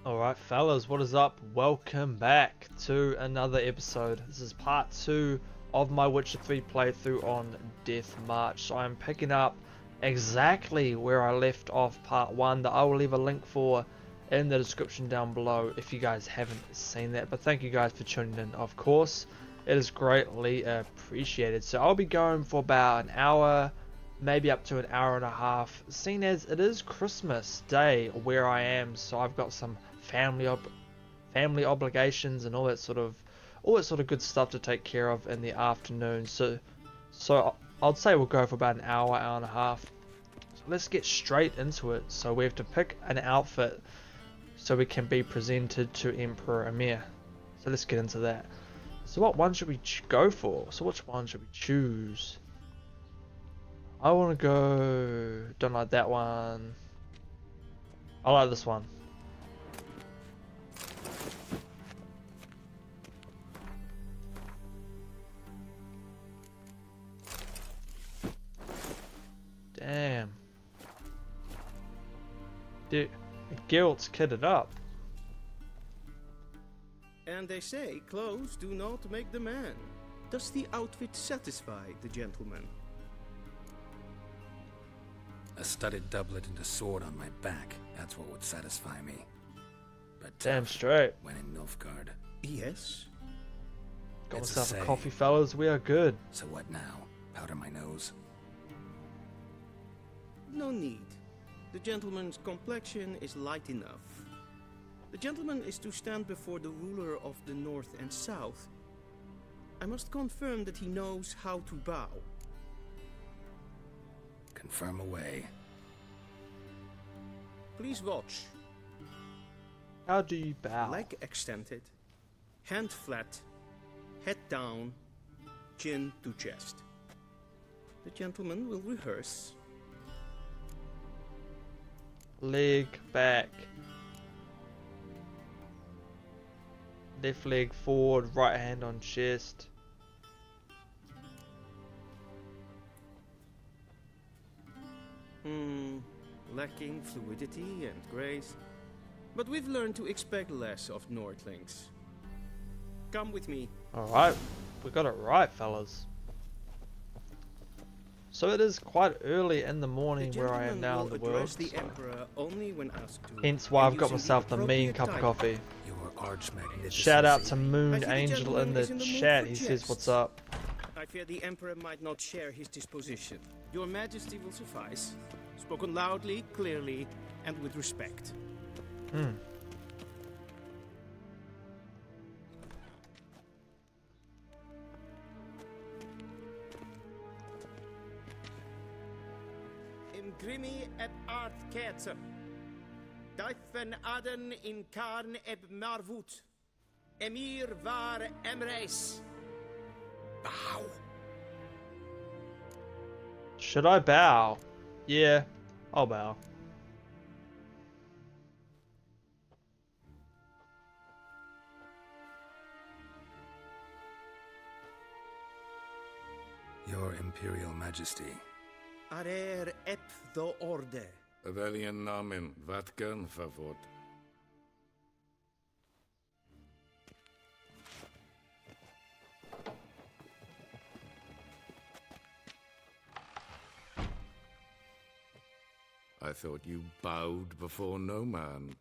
Alright fellas, what is up? Welcome back to another episode. This is part 2 of my Witcher 3 playthrough on Death March. So I'm picking up exactly where I left off part 1 that I will leave a link for in the description down below if you guys haven't seen that. But thank you guys for tuning in, of course. It is greatly appreciated. So I'll be going for about an hour, maybe up to an hour and a half, seeing as it is Christmas Day where I am, so I've got some family obligations and all that sort of good stuff to take care of in the afternoon. So I'd say we'll go for about an hour and a half. So let's get straight into it. So we have to pick an outfit so we can be presented to Emperor Emhyr. So let's get into that. So what one should we go for? So which one should we choose? I want to go... Don't like that one. I like this one. Damn. Dude, Geralt's kitted up. And they say clothes do not make the man. Does the outfit satisfy the gentleman? A studded doublet and a sword on my back, that's what would satisfy me. But Damn straight. when in Nilfgaard. Yes. Got It's myself a say. coffee, fellas. We are good. So what now? Powder my nose? No need. The gentleman's complexion is light enough. The gentleman is to stand before the ruler of the North and South. I must confirm that he knows how to bow. Confirm away. Please watch. How do you bow? Leg extended, hand flat, head down, chin to chest. The gentleman will rehearse. Leg back. Left leg forward, right hand on chest. Lacking fluidity and grace. But we've learned to expect less of Nordlings. Come with me. Alright, we got it right, fellas. So it is quite early in the morning where I am now in the world. The Emperor only when asked to, Hence why I've got using myself the mean appropriate cup of time. coffee. Your arch-magnificence. Shout out to I Moon see the Angel in gentleman the is in the mood chat. for He says, jest. what's up? I fear the Emperor might not share his disposition. Your Majesty will suffice. Spoken loudly, clearly, and with respect. Imgrimi et art ketzer. Duifen aden in karn eb marvoet. Emhyr var emreis. Bow. Should I bow? Yeah, I'll bow. Your Imperial Majesty. Arer ep the orde. Welchen Namen? Wat gern verwort? I thought you bowed before no man.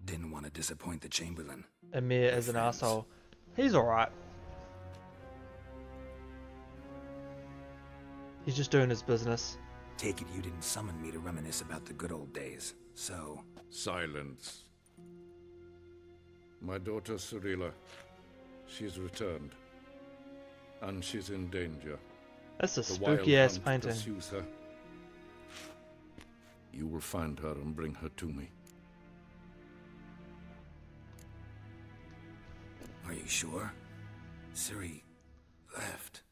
Didn't want to disappoint the Chamberlain. Emhyr is an asshole. He's alright. He's just doing his business. Take it you didn't summon me to reminisce about the good old days. So, Silence. My daughter Cirilla, she's returned. And she's in danger. That's a The wild spooky ass hunt painting. pursues her. You will find her and bring her to me. are you sure? Ciri left.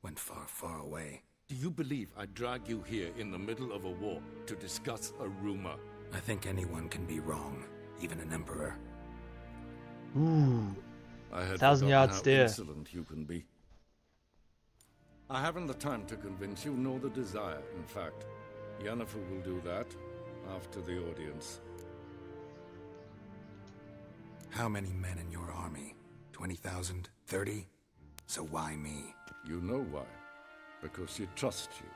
Went far, far away. Do you believe I'd drag you here in the middle of a war to discuss a rumor? I think anyone can be wrong, even an emperor. Ooh. I had 1,000 forgotten yard how stare. insolent you can be. I haven't the time to convince you, nor the desire, in fact. Yennefer will do that after the audience. How many men in your army? 20,000? 30? So why me? You know why. Because she trusts you.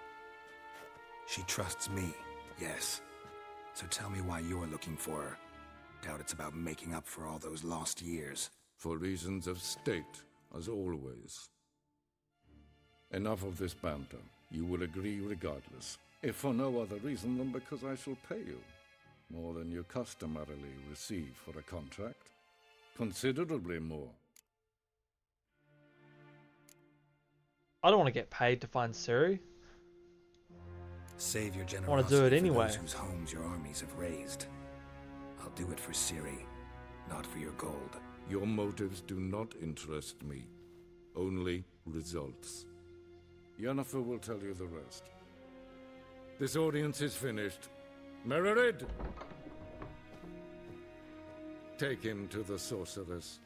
She trusts me, yes. So tell me why you're looking for her. Doubt it's about making up for all those lost years. For reasons of state, as always. Enough of this banter. You will agree regardless. If for no other reason than because I shall pay you. More than you customarily receive for a contract. Considerably more. I don't want to get paid to find Ciri. Save your I generosity want to do it for anyway. those whose homes your armies have raised. I'll do it for Ciri, not for your gold. Your motives do not interest me. Only results. Yennefer will tell you the rest. This audience is finished. Mererid! Take him to the sorceress.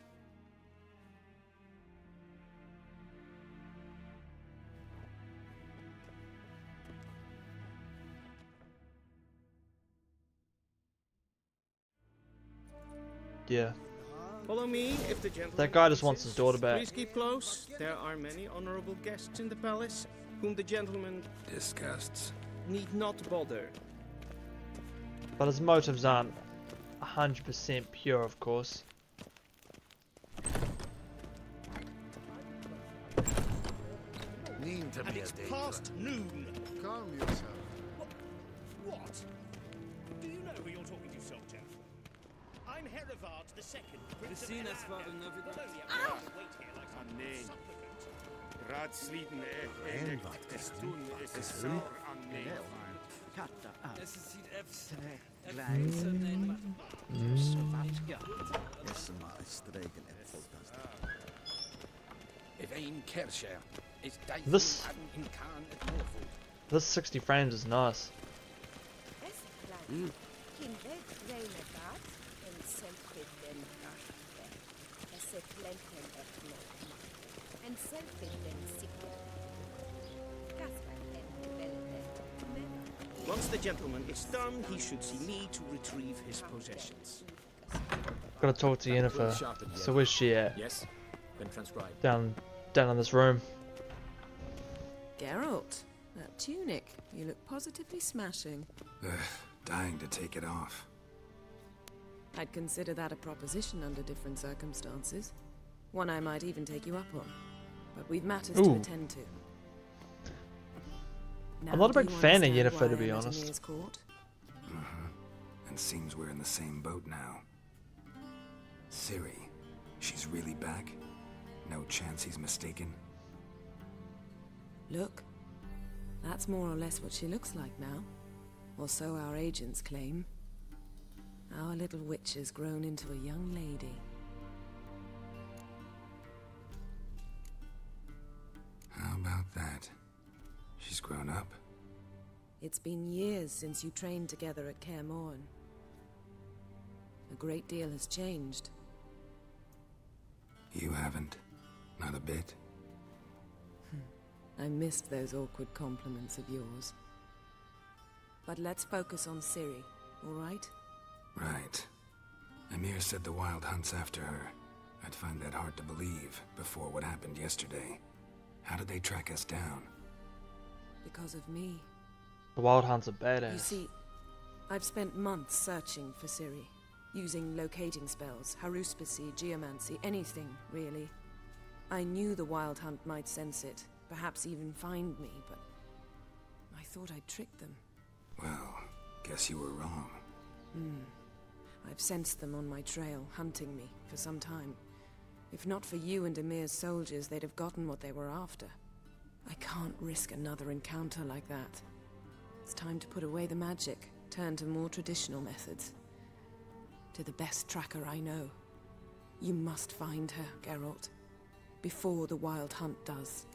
Yeah. Follow me if the gentleman That guy just wants insists. his daughter back. Please keep close. There are many honorable guests in the palace, whom the gentleman Disgusts. need not bother. But his motives aren't 100% pure, of course. Need to And be a it's danger. past noon. Calm yourself. What? Do you know who you're talking to, soldier? I'm Herivard II, Prince of Elan. Wait here like some nee. supplicant. Raadsleden En wat is doen? is zwaar aan nee. This 60 frames is nice. Once the gentleman is done, he should see me to retrieve his possessions. Gotta talk to Yennefer. So where's she at? Yes, then transcribe. Down in this room. Geralt, that tunic, you look positively smashing. Dying to take it off. I'd consider that a proposition under different circumstances. One I might even take you up on. But we've matters to Ooh. attend to. I'm not a Now big do you fan of understand Yennefer, why to be I'm at honest. Emir's court? And seems we're in the same boat now. Ciri, she's really back? No chance he's mistaken? Look, that's more or less what she looks like now. Or so our agents claim. Our little witch has grown into a young lady. How about that? She's grown up? It's been years since you trained together at Kaer Morhen. A great deal has changed. You haven't. Not a bit. I missed those awkward compliments of yours. But let's focus on Ciri, all right? Right. Emir said the Wild Hunt's after her. I'd find that hard to believe before what happened yesterday. How did they track us down? Because of me. The Wild Hunt's a You badass. see, I've spent months searching for Ciri, using locating spells, haruspicy, geomancy, anything, really. I knew the Wild Hunt might sense it, perhaps even find me, but I thought I'd tricked them. Well, guess you were wrong. I've sensed them on my trail, hunting me, for some time. If not for you and Emir's soldiers, they'd have gotten what they were after. I can't risk another encounter like that. It's time to put away the magic, turn to more traditional methods. To the best tracker I know. You must find her, Geralt. Before the Wild Hunt does.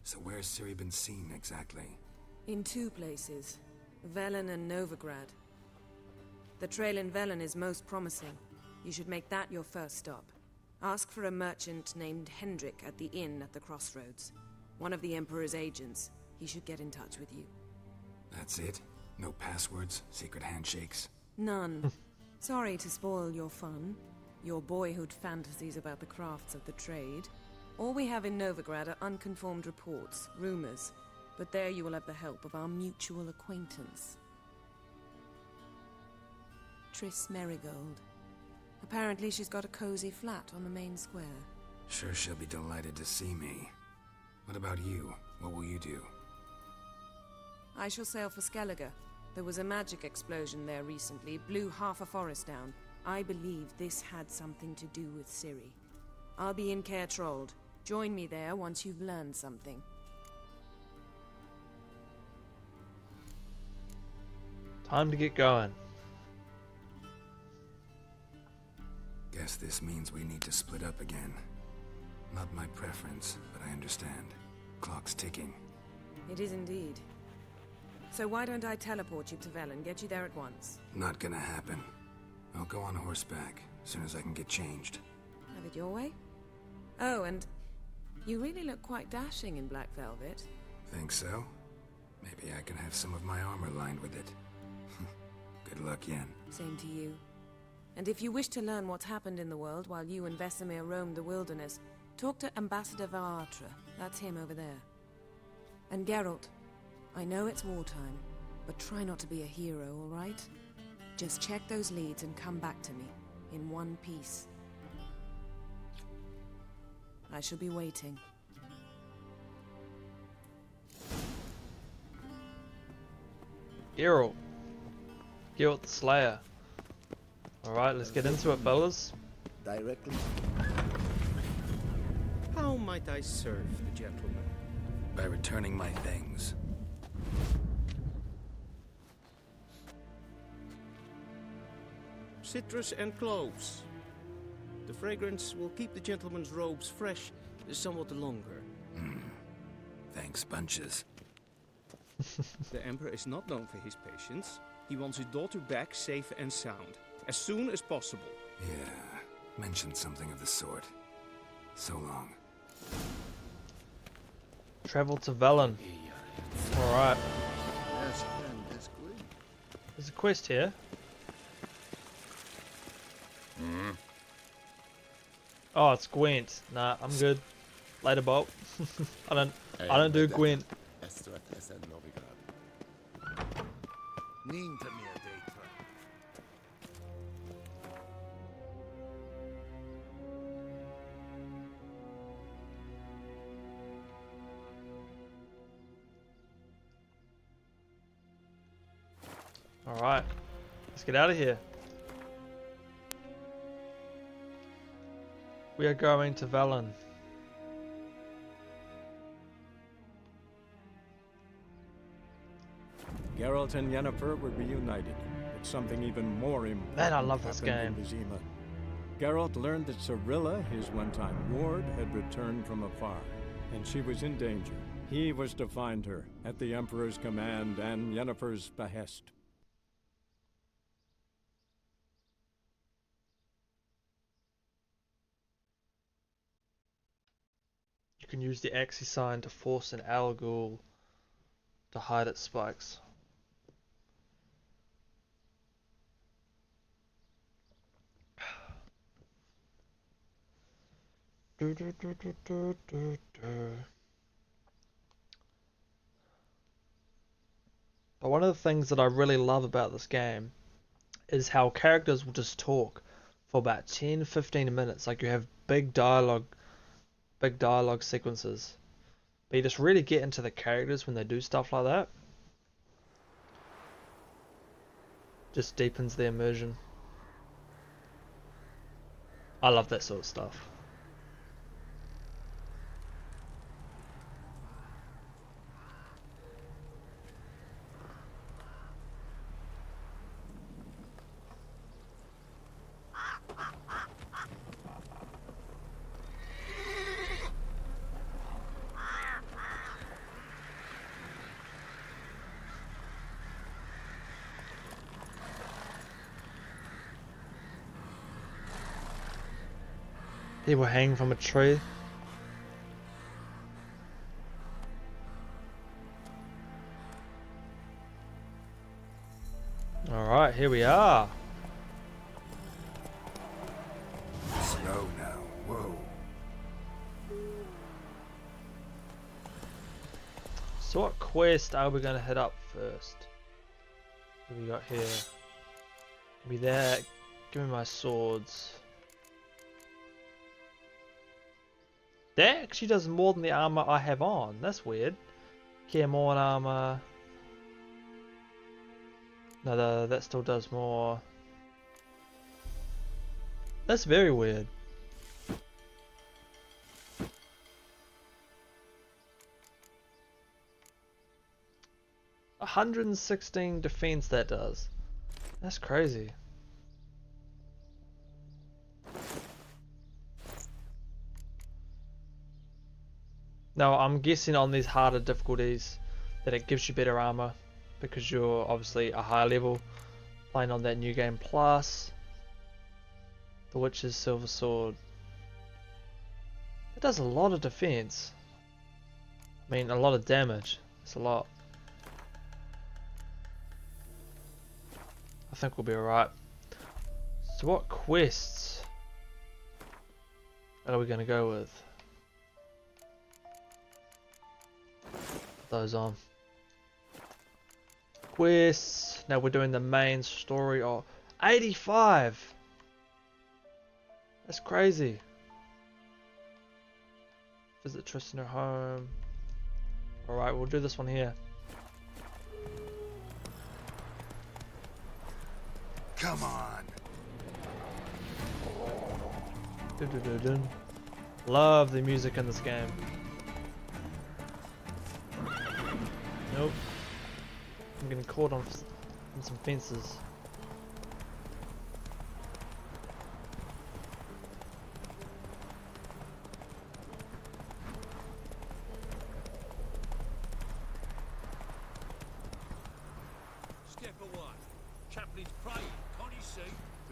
So where's Ciri been seen exactly? In two places. Velen and Novigrad. The trail in Velen is most promising. You should make that your first stop. Ask for a merchant named Hendrik at the inn at the crossroads. One of the Emperor's agents. He should get in touch with you. That's it? No passwords? Secret handshakes? None. Sorry to spoil your fun, your boyhood fantasies about the crafts of the trade. All we have in Novigrad are unconfirmed reports, rumors, but there you will have the help of our mutual acquaintance. Triss Merigold. Apparently she's got a cozy flat on the main square. Sure she'll be delighted to see me. What about you? What will you do? I shall sail for Skellige. There was a magic explosion there recently, blew half a forest down. I believe this had something to do with Ciri. I'll be in Caer Trolde. Join me there once you've learned something. Time to get going. Guess this means we need to split up again. Not my preference, but I understand. Clock's ticking. It is indeed. So why don't I teleport you to Velen, get you there at once? Not gonna happen. I'll go on horseback, as soon as I can get changed. Have it your way? Oh, and you really look quite dashing in black velvet. Think so? Maybe I can have some of my armor lined with it. Good luck, Yen. Same to you. And if you wish to learn what's happened in the world while you and Vesemir roamed the wilderness, talk to Ambassador Varatra. That's him over there. And Geralt, I know it's wartime, but try not to be a hero, all right? Just check those leads and come back to me, in one piece. I shall be waiting. Geralt. Geralt the Slayer. Alright, let's get into it, fellas. Directly. How might I serve the gentleman? By returning my things. Citrus and cloves. The fragrance will keep the gentleman's robes fresh somewhat longer. Thanks, bunches. The Emperor is not known for his patience. He wants his daughter back safe and sound, as soon as possible. Yeah, mentioned something of the sort. So long. Travel to Velen. Alright, Yes, and this good. there's a quest here. Oh, it's Gwent. Nah, I'm good. Later, Bolt. I don't do Gwent. Estrat Essen Novigrad. Ninta mir data. Alright, let's get out of here. We are going to Velen. Geralt and Yennefer were reunited, but something even more important Man, I love this happened game. in Vizima. Geralt learned that Cirilla, his one-time ward, had returned from afar, and she was in danger. He was to find her, at the Emperor's command and Yennefer's behest. You can use the Axii sign to force an Algul to hide its spikes. But one of the things that I really love about this game is how characters will just talk for about 10-15 minutes. Like you have big dialogue sequences, but you just really get into the characters when they do stuff like that. Just deepens the immersion. I love that sort of stuff. People hanging from a tree. Alright, here we are. So what quest are we gonna hit up first? What do we got here? Give me that. Give me my swords. That actually does more than the armor I have on. That's weird. Cairmorn armor. No, that still does more. That's very weird. $116 defense that does. That's crazy. Now I'm guessing on these harder difficulties that it gives you better armor because you're obviously a higher level playing on that new game plus the Witcher's Silver Sword. It does a lot of defense. I mean a lot of damage. It's a lot. I think we'll be alright. So what quests are we going to go with? Those on. Quests. Now we're doing the main story of 85. That's crazy. Visit Tristan her home. Alright, we'll do this one here. Come on. Dun-dun-dun-dun. Love the music in this game. Nope. I'm getting caught on some fences.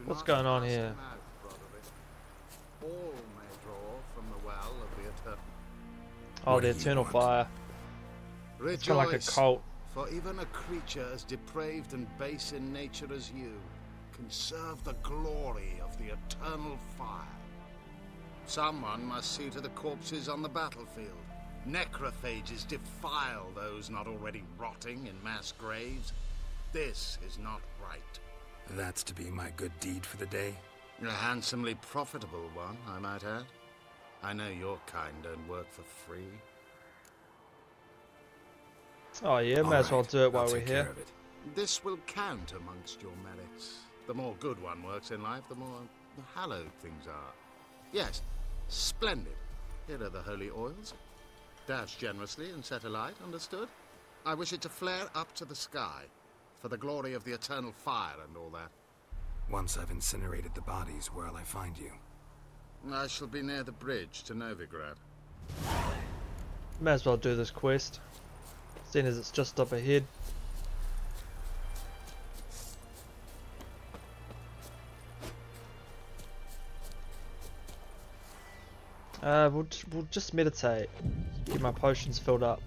What's going on here? All may draw from the well of the eternal. Oh, the Eternal Fire. It's kind of like a cult. For even a creature as depraved and base in nature as you can serve the glory of the eternal fire. Someone must see to the corpses on the battlefield. Necrophages defile those not already rotting in mass graves. This is not right. That's to be my good deed for the day? A handsomely profitable one, I might add. I know your kind don't work for free. Oh yeah, may as well do it while we're here. This will count amongst your merits. The more good one works in life, the more hallowed things are. Yes, splendid. Here are the holy oils. Dash generously and set alight, understood? I wish it to flare up to the sky, for the glory of the eternal fire and all that. Once I've incinerated the bodies, where'll I find you? I shall be near the bridge to Novigrad. May as well do this quest, seeing as it's just up ahead. We'll just meditate, get my potions filled up.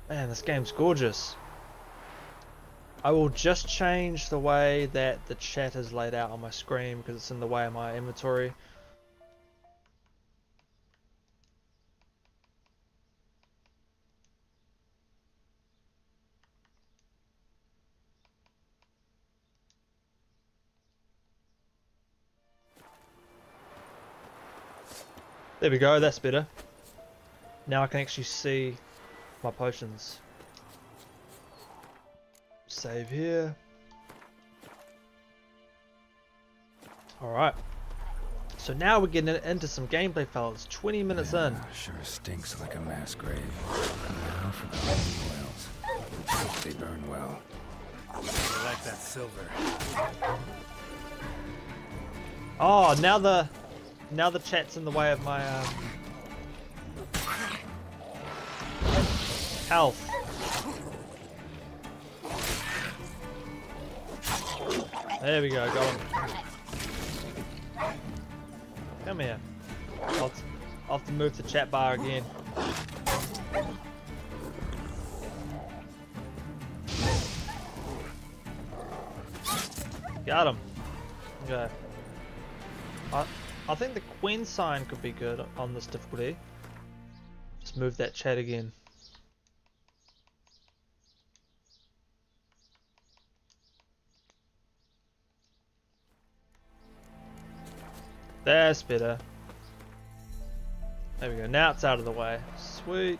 Man, this game's gorgeous. I will just change the way that the chat is laid out on my screen because it's in the way of my inventory. There we go, that's better. Now I can actually see my potions. Save here. Alright. So now we're getting into some gameplay, fellas. 20 minutes in. Sure stinks like a mass grave. Now for the holy oils. They burn well. I like that silver. Oh, now the chat's in the way of my health. There we go, got him. Come here. I'll have to move the chat bar again. Got him. Okay. I think the Queen sign could be good on this difficulty. Just move that chat again. That's better. There we go. Now it's out of the way. Sweet.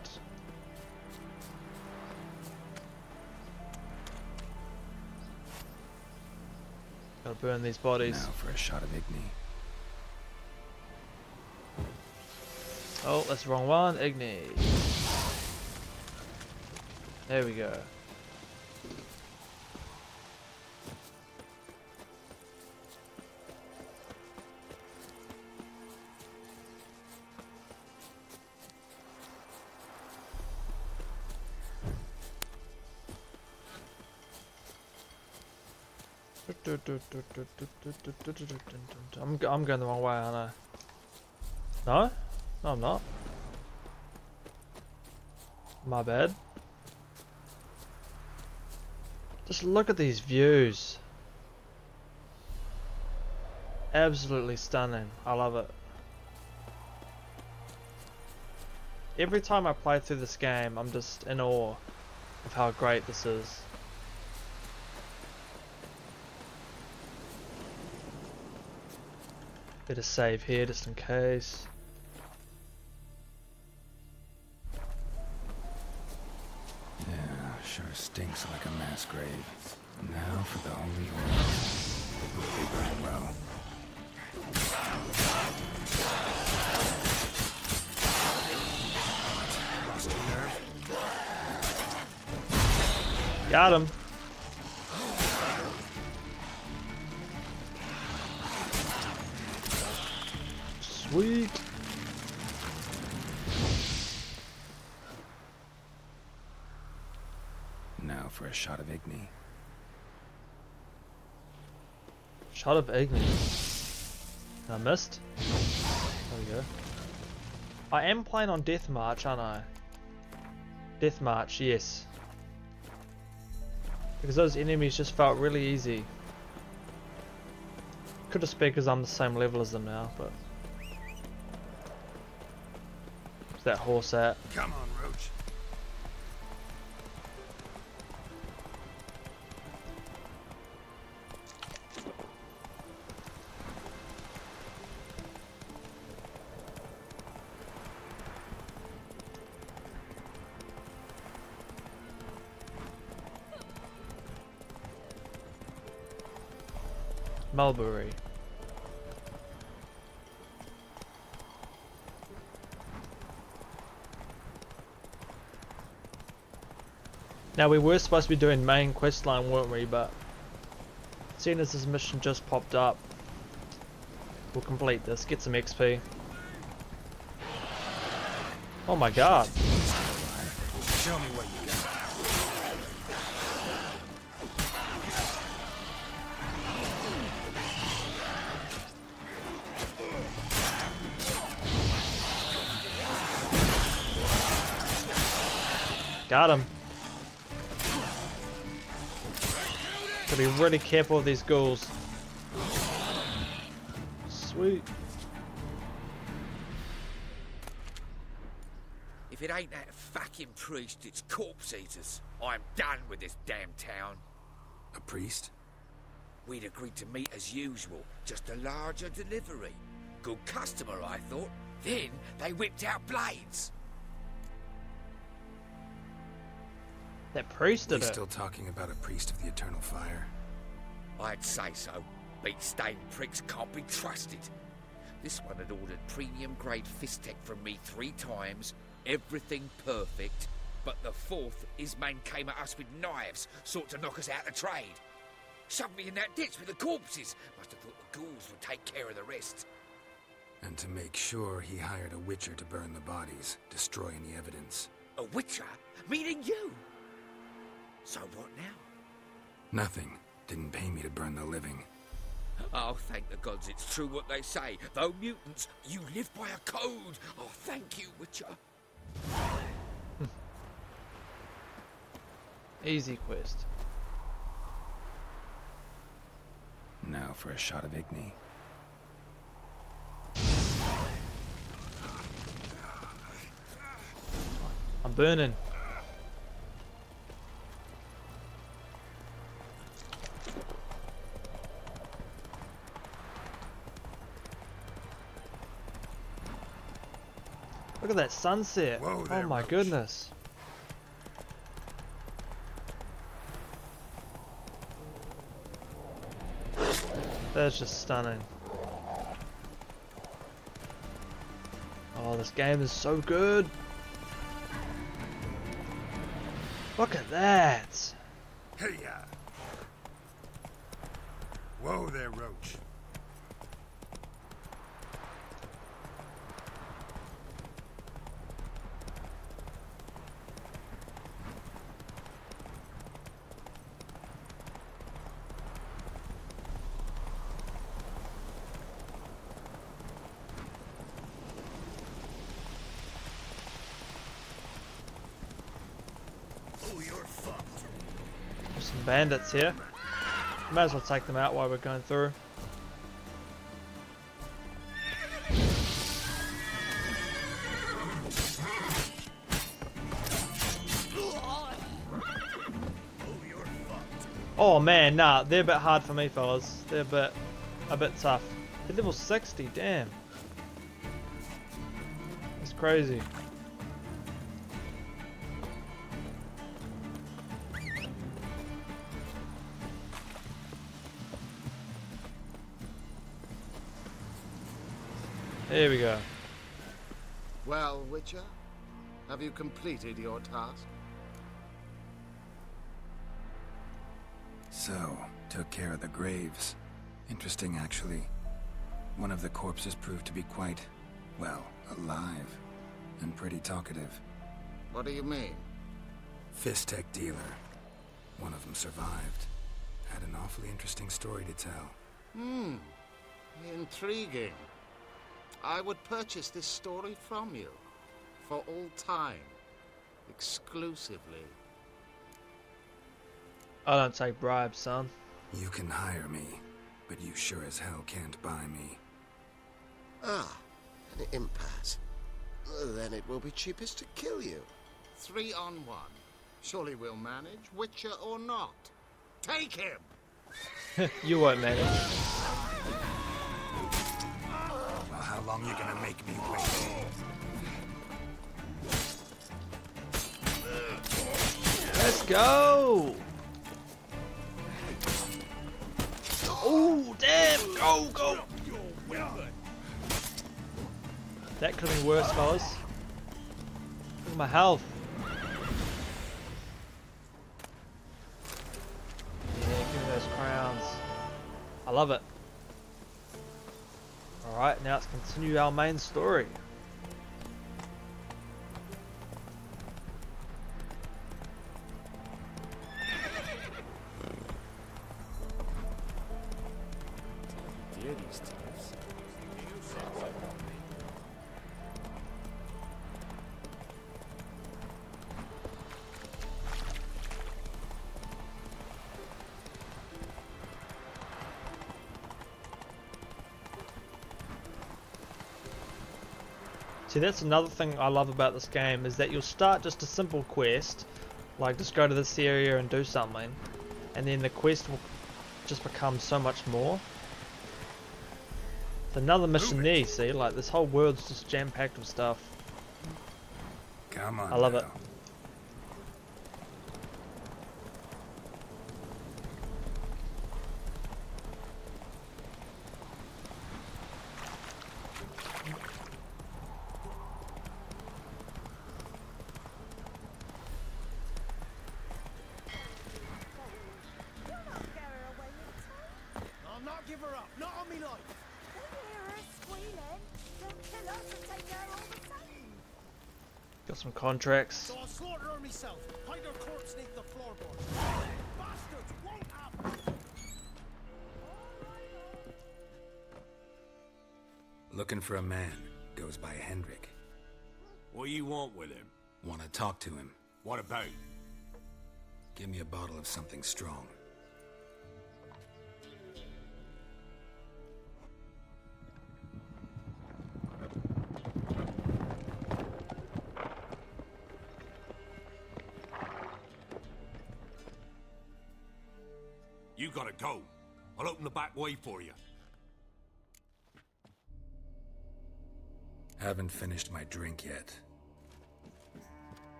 Gotta burn these bodies. Now for a shot of Igni. Oh, that's the wrong one. Igni. There we go. I'm going the wrong way, aren't I? No? No, I'm not. My bad. Just look at these views. Absolutely stunning. I love it. Every time I play through this game, I'm just in awe of how great this is. Better save here just in case. Yeah, sure stinks like a mass grave. Now for the holy oil. They burn well. Lost a nerve. Got him. Sweet. Now for a shot of Igni. Shot of Igni. I missed. There we go. I am playing on Death March, aren't I? Death March, yes. Because those enemies just felt really easy. Could just be because I'm the same level as them now, but... Where's that horse at? Come on, Roach. Mulberry. Now we were supposed to be doing main questline, weren't we? But seeing as this mission just popped up, we'll complete this, get some XP. Oh my god. Show me what you got. Got him. Gotta be really careful with these ghouls. Sweet. If it ain't that fucking priest, it's corpse eaters. I'm done with this damn town. A priest? We'd agreed to meet as usual, just a larger delivery. Good customer, I thought. Then they whipped out blades. That priest did We it. still talking about a priest of the eternal fire? I'd say so. Beat-stained pricks can't be trusted. This one had ordered premium-grade fist tech from me 3 times, everything perfect, but the 4th, his man came at us with knives, sought to knock us out of trade. Shoved me in that ditch with the corpses. Must have thought the ghouls would take care of the rest. And to make sure, he hired a witcher to burn the bodies, destroy any evidence. A witcher? Meaning you? So what now? Nothing. Didn't pay me to burn the living. Oh, thank the gods it's true what they say. Though mutants, you live by a code. Oh, thank you, Witcher. Easy quest. Now for a shot of Igni. burning. Look at that sunset. Whoa Oh there, my Roach. goodness. That's just stunning. Oh, this game is so good. Look at that. Hey ya! Whoa there, Roach. There's some bandits here. Might as well take them out while we're going through. Oh man, nah, they're a bit hard for me, fellas. They're a bit tough. They're level 60, damn. That's crazy. Here we go. Well, Witcher, have you completed your task? So, took care of the graves. Interesting, actually. One of the corpses proved to be quite, well, alive. And pretty talkative. What do you mean? Fistech dealer. One of them survived. Had an awfully interesting story to tell. Intriguing. I would purchase this story from you. For all time. Exclusively. I don't take bribes, son. You can hire me, but you sure as hell can't buy me. Ah, an impasse. Then it will be cheapest to kill you. 3 on 1. Surely we'll manage, Witcher or not. Take him! You won't manage. Well, how long you gonna make me wait? Let's go! Oh, damn! Go, go! That could have been worse, fellas. Look at my health. Yeah, give me those crowns. I love it. Alright, now let's continue our main story. See, that's another thing I love about this game, is that you'll start just a simple quest, like just go to this area and do something, and then the quest will just become so much more. It's another mission there, you see, like this whole world's just jam-packed with stuff. Come on. I love now. it. Got some contracts. So I'll slaughter her myself. Hide her corpse neath the floorboard. Bastards won't have. Looking for a man. Goes by Hendrik. What you want with him? Want to talk to him. What about? Give me a bottle of something strong. You gotta go. I'll open the back way for you. Haven't finished my drink yet.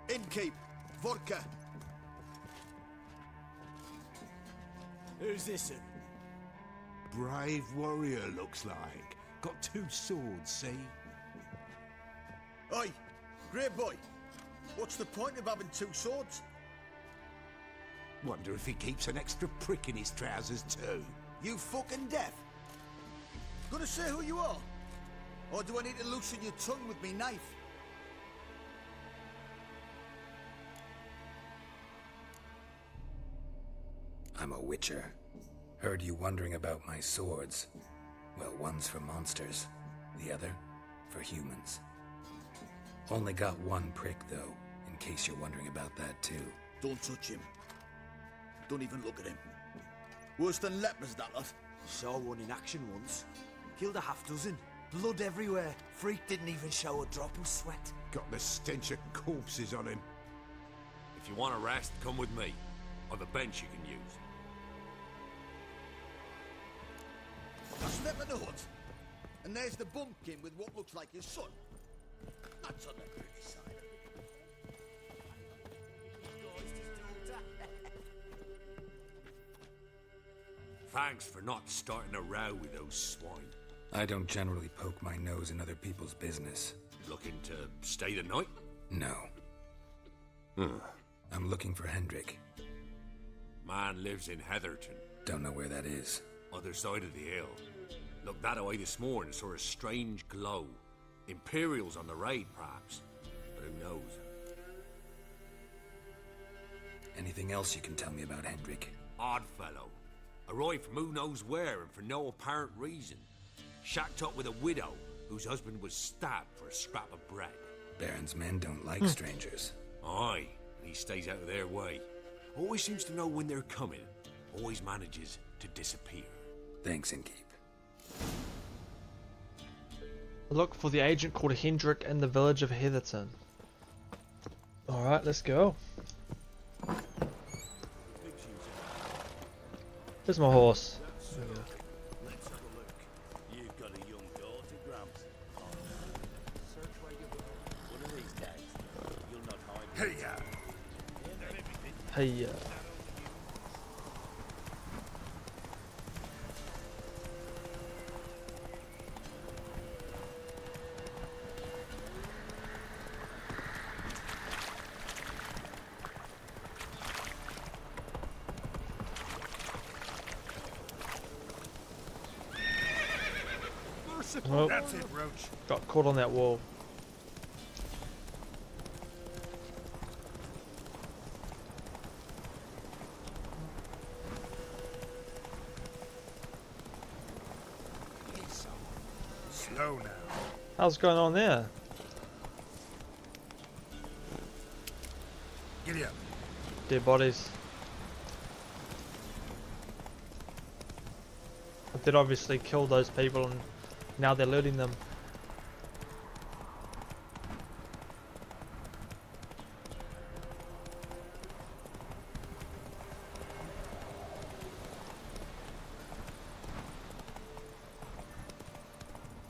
Innkeep, vodka. Who's this in? Brave warrior, looks like. Got 2 swords, see? Oi, great boy. What's the point of having 2 swords? Wonder if he keeps an extra prick in his trousers too. You fucking deaf? Gonna say who you are? Or do I need to loosen your tongue with me knife? I'm a witcher. Heard you wondering about my swords. Well, one's for monsters, the other for humans. Only got 1 prick, though, in case you're wondering about that, too. Don't touch him. Don't even look at him. Worse than lepers, that lot. Saw one in action once. Killed a half-dozen. Blood everywhere. Freak didn't even show a drop of sweat. Got the stench of corpses on him. If you want a rest, come with me. I've a bench you can use. I step in the hut, and there's the bumpkin with what looks like his son. That's on the pretty side. Thanks for not starting a row with those swine. I don't generally poke my nose in other people's business. Looking to stay the night? No. I'm looking for Hendrik. Man lives in Heatherton. Don't know where that is. Other side of the hill. Looked that away this morning, saw a strange glow. Imperials on the raid, perhaps. But who knows? Anything else you can tell me about Hendrik? Odd fellow. Arrived from who knows where and for no apparent reason. Shacked up with a widow whose husband was stabbed for a scrap of bread. Baron's men don't like strangers. Aye, and he stays out of their way. Always seems to know when they're coming. Always manages to disappear. Thanks, Innkeep. Look for the agent called Hendrik in the village of Heatherton. Alright, let's go. Where's my horse? There we go. Let's have a look. You've got a young daughter, Gramps. Search where you will. One of these days, you'll not hide. Hey, well, That's it, Roach. got caught on that wall. Slow now. How's going on there? Giddy up. Dead bodies. I did obviously kill those people and now they're looting them.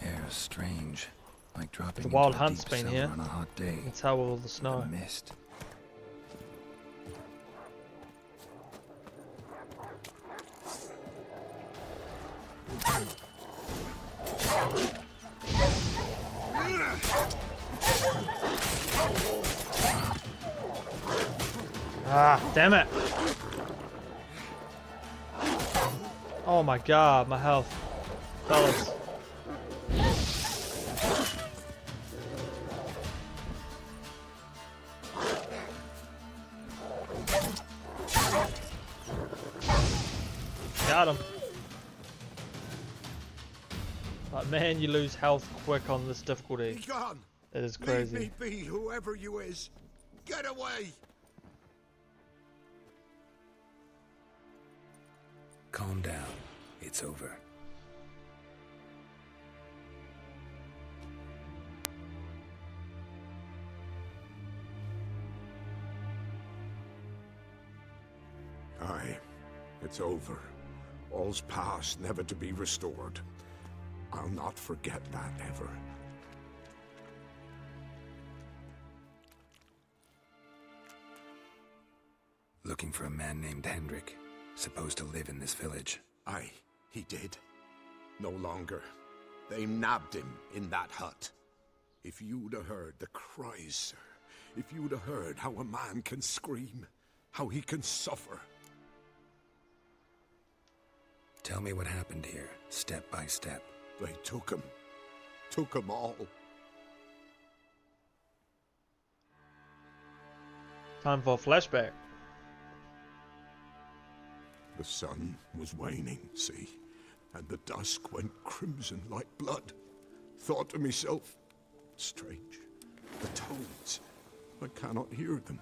Air's strange. Like dropping The wild into a hunt's deep been cellar here. on a hot day. That's how all the snow. The mist. Ah, damn it! Oh my god, my health. Fellas. Got him. But man, you lose health quick on this difficulty. Be gone. It is crazy. Leave me be, whoever you is. Get away. Calm down. It's over. Aye, it's over. All's past, never to be restored. I'll not forget that ever. Looking for a man named Hendrik, supposed to live in this village. Aye, he did. No longer. They nabbed him in that hut. If you'd have heard the cries, sir. If you'd have heard how a man can scream, how he can suffer. Tell me what happened here, step by step. They took him. Took him all. Time for a flashback. The sun was waning, see, and the dusk went crimson like blood. Thought to myself, strange, the toads, I cannot hear them.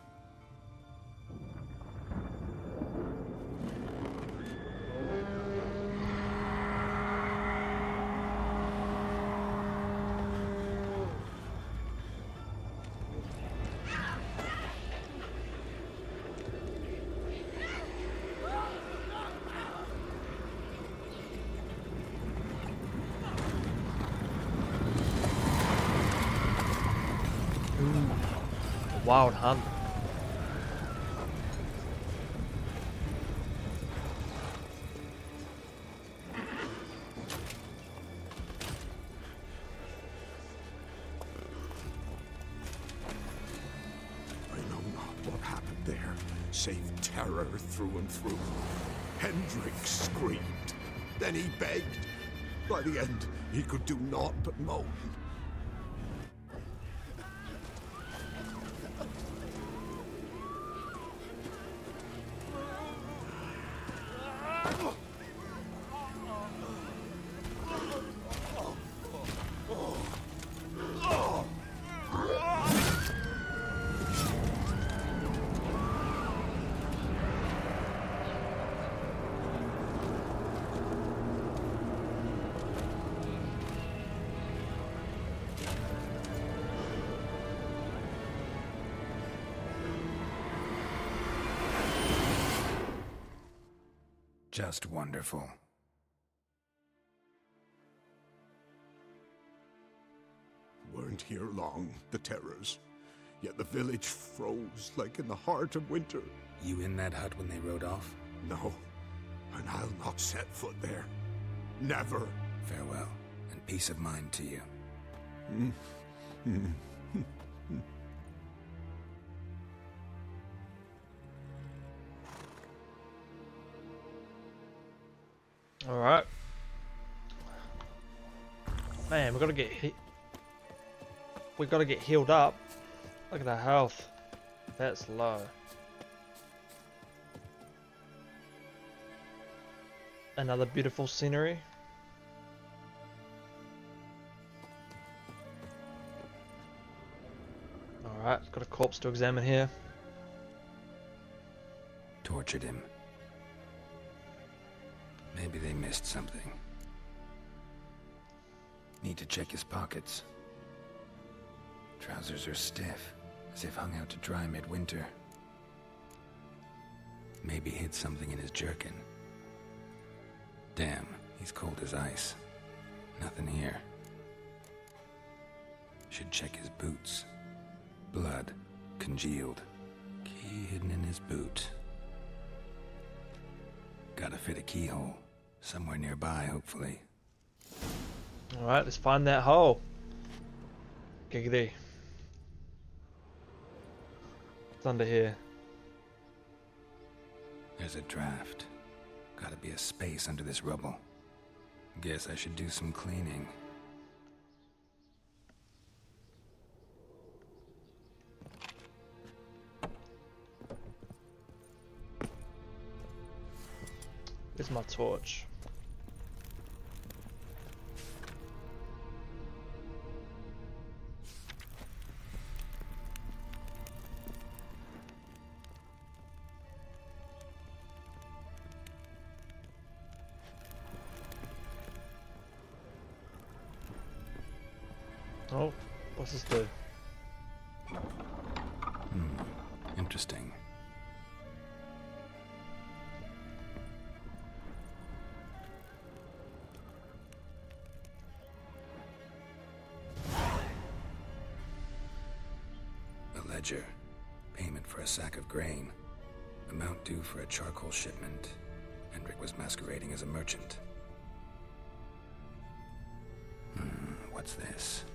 Wild hunt. I know not what happened there, save terror through and through. Hendrik screamed. Then he begged. By the end, he could do naught but moan. Just wonderful. Weren't here long, the terrors. Yet the village froze like in the heart of winter. You in that hut when they rode off? No, and I'll not set foot there. Never. Farewell, and peace of mind to you. All right, man. We gotta get healed up. Look at our health. That's low. Another beautiful scenery. All right, got a corpse to examine here. Tortured him. Maybe they missed something. Need to check his pockets. Trousers are stiff, as if hung out to dry midwinter. Maybe hid something in his jerkin. Damn, he's cold as ice. Nothing here. Should check his boots. Blood, congealed. Key hidden in his boot. Gotta fit a keyhole. Somewhere nearby, hopefully. Alright, let's find that hole. Giggity. It's under here. There's a draft. Gotta be a space under this rubble. Guess I should do some cleaning. Where's my torch? Oh, what's this do? Interesting. ledger. Payment for a sack of grain. Amount due for a charcoal shipment. Hendrik was masquerading as a merchant. What's this?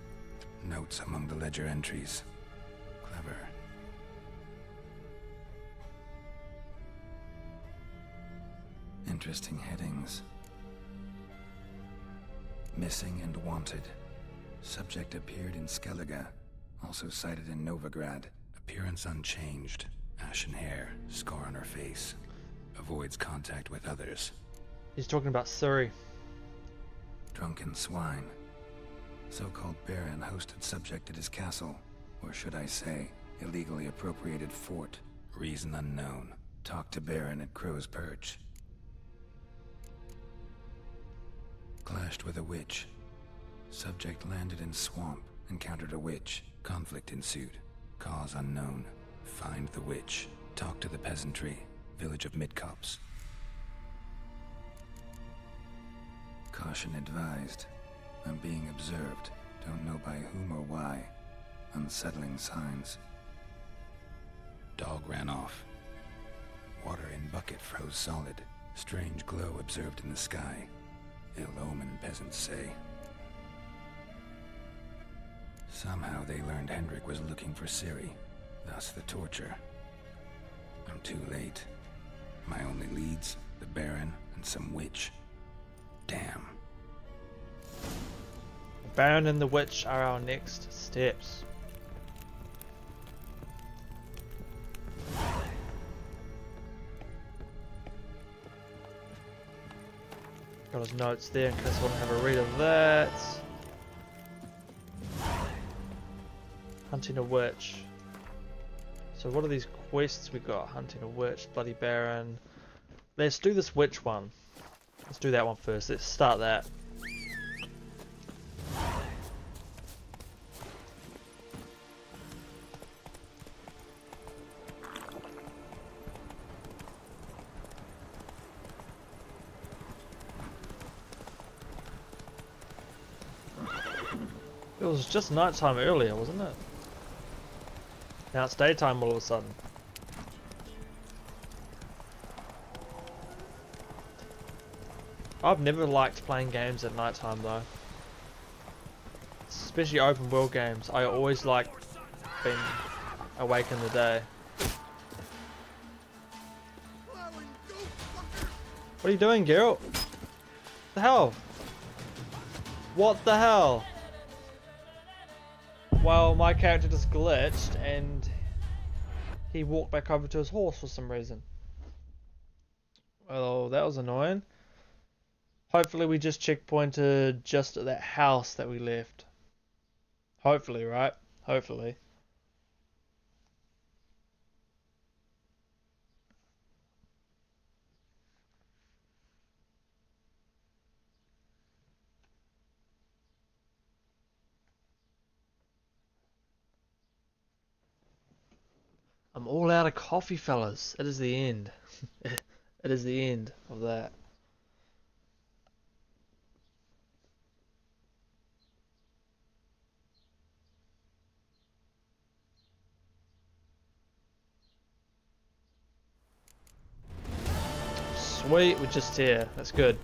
Notes among the ledger entries. Clever. Interesting headings. Missing and wanted. Subject appeared in Skellige. Also cited in Novigrad. Appearance unchanged. Ashen hair. Scar on her face. Avoids contact with others. He's talking about Ciri. Drunken swine. So-called Baron hosted subject at his castle. Or should I say, illegally appropriated fort. Reason unknown. Talked to Baron at Crow's Perch. Clashed with a witch. Subject landed in swamp. Encountered a witch. Conflict ensued. Cause unknown. Find the witch. Talk to the peasantry. Village of Midcopse. Caution advised. I'm being observed. Don't know by whom or why. Unsettling signs. Dog ran off. Water in bucket froze solid. Strange glow observed in the sky. Ill omen, peasants say. Somehow they learned Hendrik was looking for Ciri. Thus the torture. I'm too late. My only leads, the Baron and some witch. Damn. The Baron and the witch are our next steps. Got his notes there in case I want to have a read of that. Hunting a witch. So what are these quests we got? Hunting a witch, Bloody Baron. Let's do this witch one. Let's do that one first. Let's start that. It was just nighttime earlier, wasn't it? Now it's daytime all of a sudden. I've never liked playing games at nighttime though. Especially open world games. I always like being awake in the day. What are you doing, Geralt? What the hell? What the hell? Well, my character just glitched and he walked back over to his horse for some reason. Well, that was annoying. Hopefully we just checkpointed just at that house that we left. Hopefully, right? Hopefully. I'm all out of coffee, fellas. It is the end. It is the end of that. Sweet, we're just here. That's good.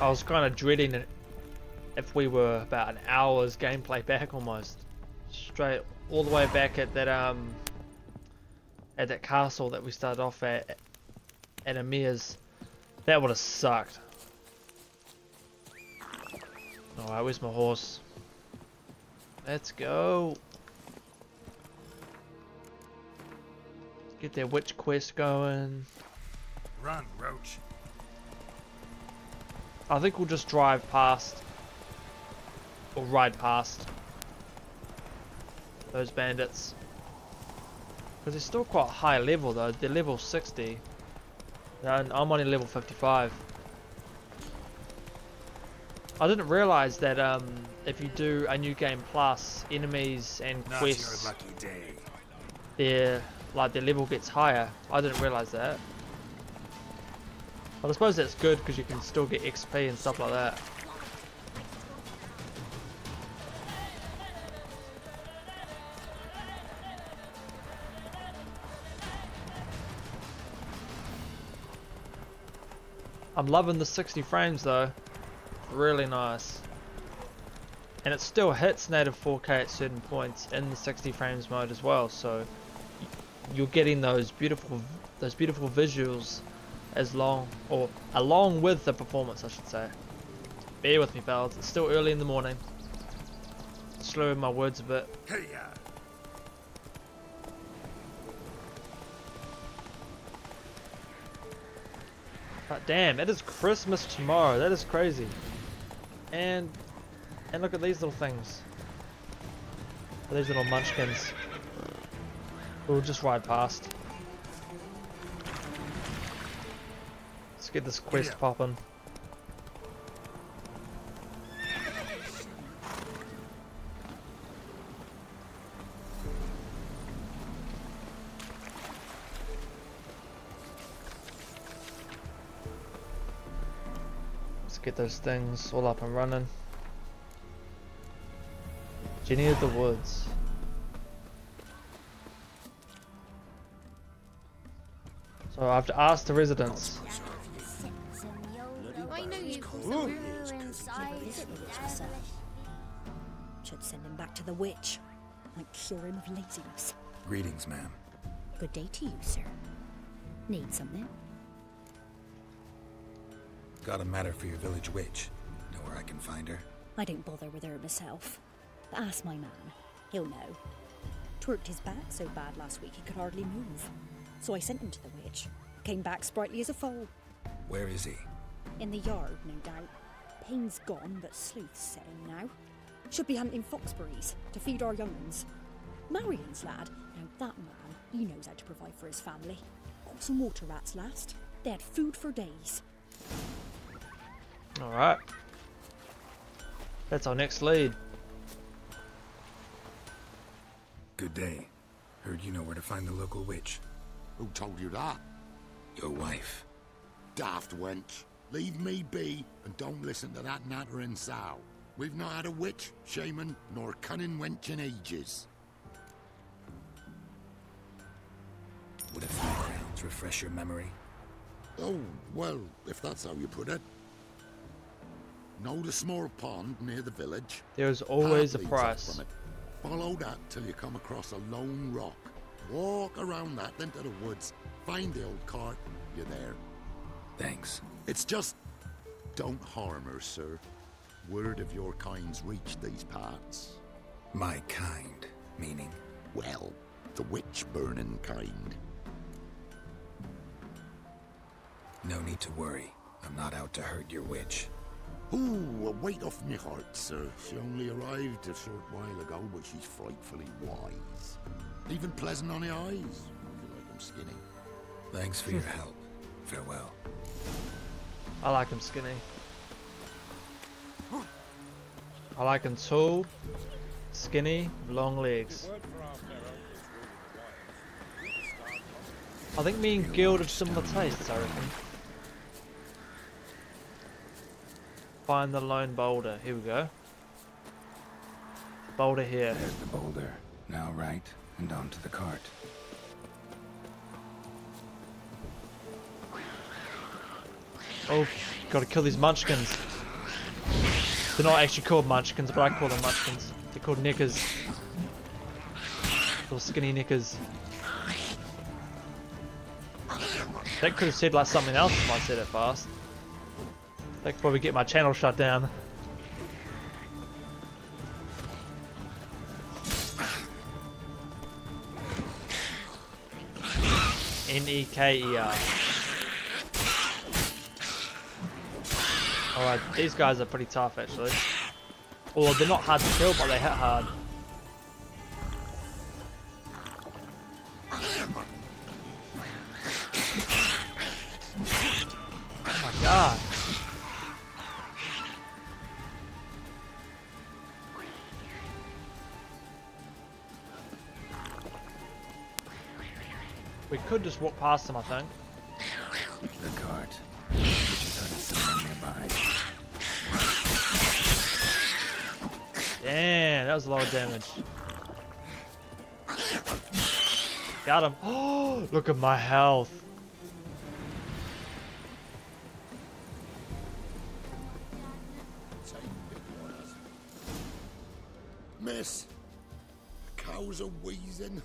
I was kind of dreading it if we were about an hour's gameplay back almost. Straight all the way back at that castle that we started off at Emir's. That would have sucked. Alright, where's my horse? Let's go. Get that witch quest going. Run, Roach. I think we'll just drive past or ride past those bandits. Because they're still quite high level though. They're level 60. And I'm only level 55. I didn't realise that if you do a new game plus, enemies and quests, their level gets higher. I didn't realise that. But I suppose that's good because you can still get XP and stuff like that. I'm loving the 60 frames though. Really nice. And it still hits native 4K at certain points in the 60 frames mode as well, so you're getting those beautiful visuals along with the performance, I should say. Bear with me, pals. It's still early in the morning. Slurring my words a bit. But damn, it is Christmas tomorrow. That is crazy. And look at these little things. These little munchkins. We'll just ride past. Let's get this quest popping. Let's get those things all up and running. Jenny of the Woods. So I have to ask the residents. I know you should send him back to the witch. Might cure him of laziness. Greetings, ma'am. Good day to you, sir. Need something? Got a matter for your village witch. Know where I can find her? I don't bother with her myself. But ask my man. He'll know. Twerked his back so bad last week he could hardly move. So I sent him to the witch. Came back sprightly as a foal. Where is he? In the yard, no doubt. Pain's gone, but sleuth's setting now. Should be hunting foxberries to feed our young ones. Marion's lad. Now that man, he knows how to provide for his family. Got some water rats last. They had food for days. Alright. That's our next lead. Good day. Heard you know where to find the local witch. Who told you that? Your wife. Daft wench. Leave me be and don't listen to that nattering sow. We've not had a witch, shaman, nor cunning wench in ages. Would a few crowns refresh your memory? Oh, well, if that's how you put it. Know the small pond near the village? There's always a Path leads up price. from it. Follow that till you come across a lone rock. Walk around that into the woods. Find the old cart. You're there. Thanks. It's just... don't harm her, sir. Word of your kind's reached these parts. My kind, meaning? Well, the witch-burning kind. No need to worry. I'm not out to hurt your witch. Ooh, a weight off me heart, sir. She only arrived a short while ago, but she's frightfully wise. Even pleasant on the eyes. I feel like I'm skinny. Thanks for your help. Farewell. I like him skinny. I like him tall, skinny, long legs. I think me and Guild have similar tastes, I reckon. Find the lone boulder. Here we go. Boulder here. There's the boulder. Now right, and onto the cart. Oh, gotta kill these munchkins. They're not actually called munchkins, but I call them munchkins. They're called knickers. Little skinny knickers. That could have said like something else if I said it fast. That could probably get my channel shut down. N-E-K-E-R. Alright, these guys are pretty tough actually. Or they're not hard to kill, but they hit hard. Oh my god. We could just walk past them, I think. The cart. Which is unseen nearby. Damn, that was a lot of damage. Got him. Oh, look at my health. miss. The cows are wheezing,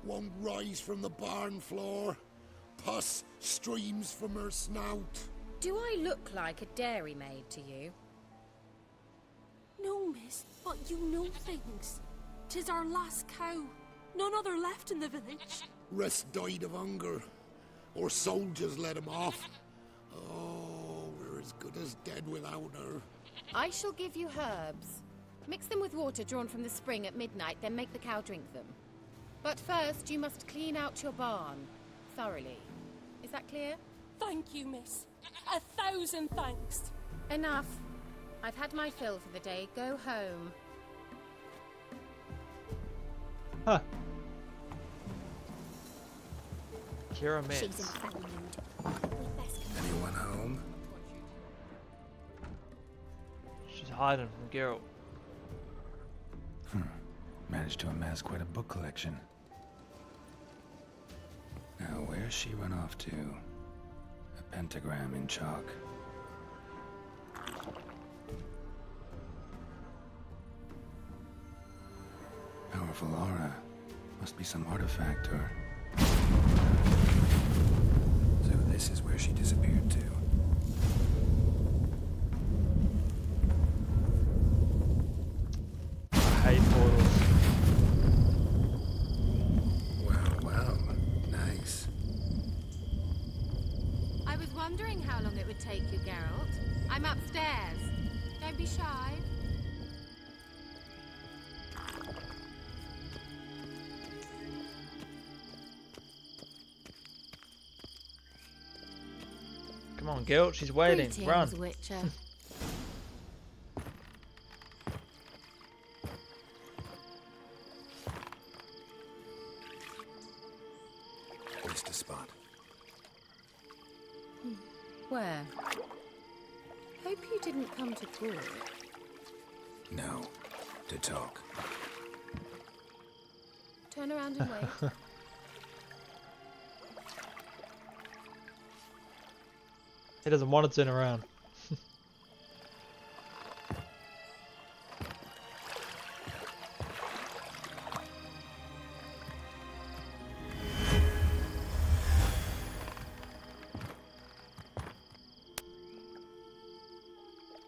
won't rise from the barn floor. Pus streams from her snout. Do I look like a dairymaid to you? No, miss, but you know things. 'Tis our last cow. None other left in the village. Rest died of hunger, or soldiers let him off. Oh, we're as good as dead without her. I shall give you herbs. Mix them with water drawn from the spring at midnight, then make the cow drink them. But first, you must clean out your barn thoroughly. Is that clear? Thank you, miss. 1,000 thanks. Enough. I've had my fill for the day. Go home. Huh. Kira Metz. She's in a foul mood. Anyone home? She's hiding from Geralt. Managed to amass quite a book collection. Now, where's she run off to? A pentagram in chalk. Powerful aura. Must be some artifact or... So this is where she disappeared to. I hate portals. Well, nice. I was wondering how long it would take you, Geralt. I'm upstairs. Don't be shy. Come on, Geralt, she's waiting. Greetings, Run. Witcher. Just a spot. Where? Hope you didn't come to talk. No, to talk. Turn around and wait. He doesn't want to turn around.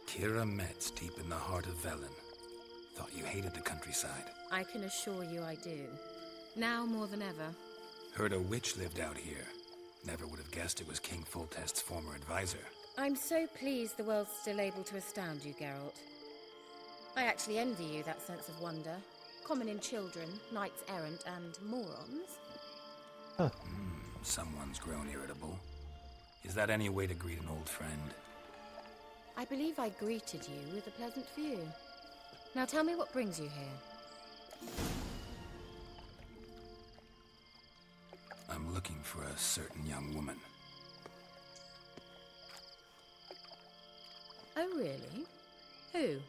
Kira Metz, deep in the heart of Velen. Thought you hated the countryside. I can assure you I do. Now more than ever. Heard a witch lived out here. Never would have guessed it was King Foltest's former advisor. I'm so pleased the world's still able to astound you, Geralt. I actually envy you that sense of wonder. Common in children, knights errant, and morons. Someone's grown irritable. Is that any way to greet an old friend? I believe I greeted you with a pleasant view. Now tell me what brings you here. I'm looking for a certain young woman. Oh, really? Who?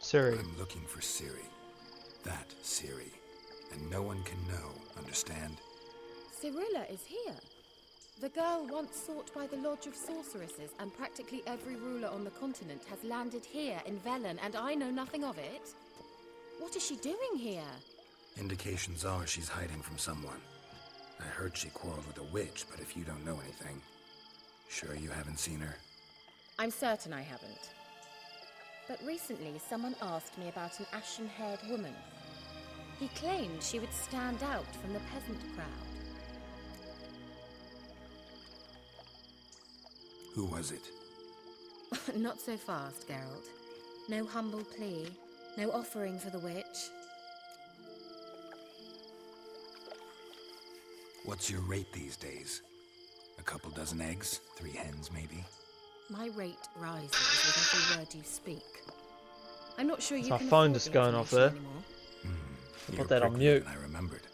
Ciri. I'm looking for Ciri. That Ciri. And no one can know, understand? Cirilla is here. The girl once sought by the Lodge of Sorceresses, and practically every ruler on the continent has landed here in Velen, and I know nothing of it. What is she doing here? Indications are she's hiding from someone. I heard she quarreled with a witch, but if you don't know anything, sure you haven't seen her? I'm certain I haven't. But recently someone asked me about an ashen-haired woman. He claimed she would stand out from the peasant crowd. Who was it? Not so fast, Geralt. No humble plea, no offering for the witch. What's your rate these days? A couple dozen eggs? 3 hens, maybe? My rate rises with every word you speak. I'm not sure you My can phone afford just the going off there. information anymore. You're Put that on pricklier mute. than I remembered.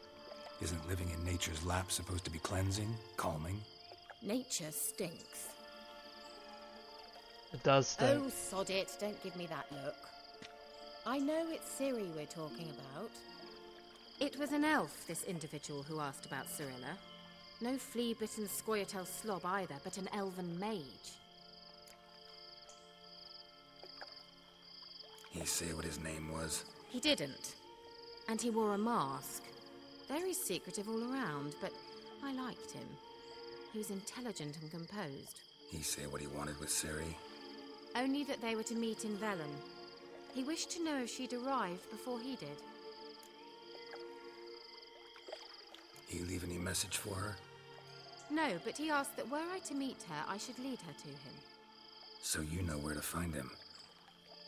Isn't living in nature's lap supposed to be cleansing, calming? Nature stinks. It does stink. Oh, sod it. Don't give me that look. I know it's Ciri we're talking about. It was an elf, this individual who asked about Cirilla. No flea-bitten Scoia'tael slob either, but an elven mage. He say what his name was? He didn't. And he wore a mask. Very secretive all around, but I liked him. He was intelligent and composed. He say what he wanted with Ciri? Only that they were to meet in Velen. He wished to know if she'd arrived before he did. He leave any message for her? No, but he asked that were I to meet her, I should lead her to him. So you know where to find him?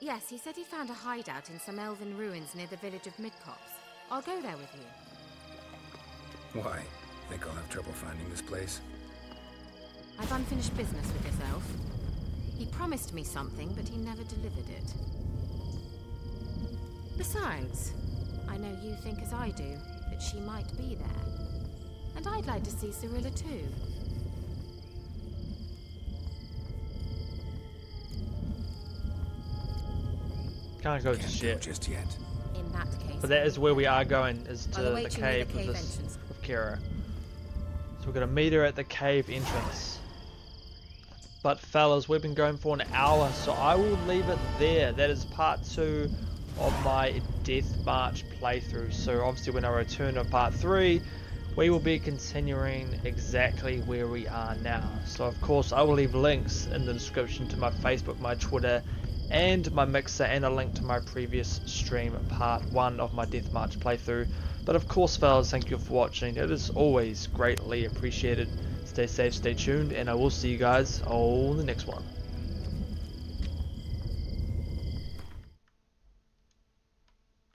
Yes, he said he found a hideout in some elven ruins near the village of Midcopse. I'll go there with you. Why? Think I'll have trouble finding this place? I've unfinished business with this elf. He promised me something, but he never delivered it. Besides, I know you think as I do, that she might be there. And I'd like to see Cirilla too. Can't go just yet. In that case, But that is where we are going, is to I'll the await you near cave, the cave with this, entrance. with Kira. So we're gonna meet her at the cave entrance. But fellas, we've been going for an hour, so I will leave it there. That is part 2 of my Death March playthrough. So obviously when I return to part 3, we will be continuing exactly where we are now. So of course I will leave links in the description to my Facebook, my Twitter, and my Mixer, and a link to my previous stream, part 1 of my Death March playthrough. But of course fellas, thank you for watching. It is always greatly appreciated. Stay safe, stay tuned, and I will see you guys on the next one.